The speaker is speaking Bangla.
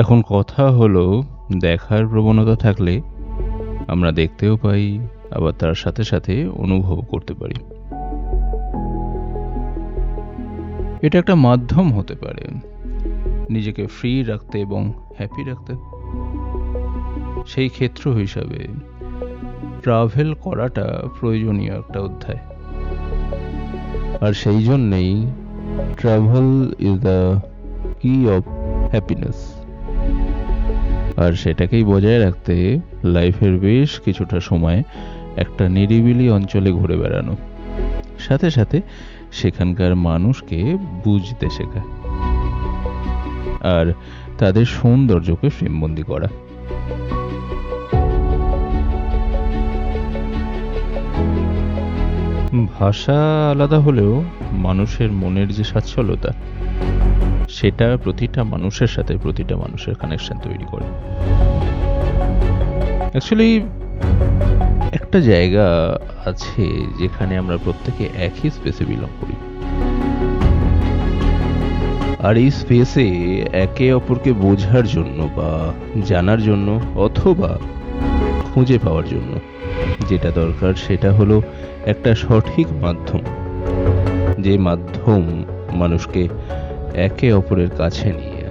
এখন কথা হলো, দেখার প্রবণতা থাকলে আমরা দেখতেও পাই, আবার তার সাথে সাথে অনুভব করতে পারি। এটা একটা মাধ্যম হতে পারে নিজেকে ফ্রি রাখতে এবং হ্যাপি রাখতে। সেই ক্ষেত্র হিসাবে ট্রাভেল করাটা প্রয়োজনীয় একটা অধ্যায়। আর সেই জন্যেই ট্রাভেল ইজ দ্য কি অফ হ্যাপিনেস। আর সেটাকেই বজায় রাখতে লাইফের বেশ কিছুটা সময় একটা নিরিবিলি অঞ্চলে ঘুরে বেড়ানো, সাথে সাথে সেখানকার মানুষকে বুঝতে শেখা আর তাদের সৌন্দর্যকে ফ্রেমবন্দি করা। ভাষা আলাদা হলেও মানুষের মনের যে সচ্ছলতা, সেটা প্রতিটা মানুষের সাথে প্রতিটা মানুষের কানেকশন তৈরি করে। অ্যাকচুয়ালি একটা জায়গা আছে যেখানে আমরা প্রত্যেকে একই স্পেসে বিলং করি, আর এই স্পেসে একে অপরকে বোঝার জন্য বা জানার জন্য অথবা খুঁজে পাওয়ার জন্য যেটা দরকার সেটা হলো একটা সঠিক মাধ্যম, যে মাধ্যম মানুষকে একে অপরের কাছে নিয়ে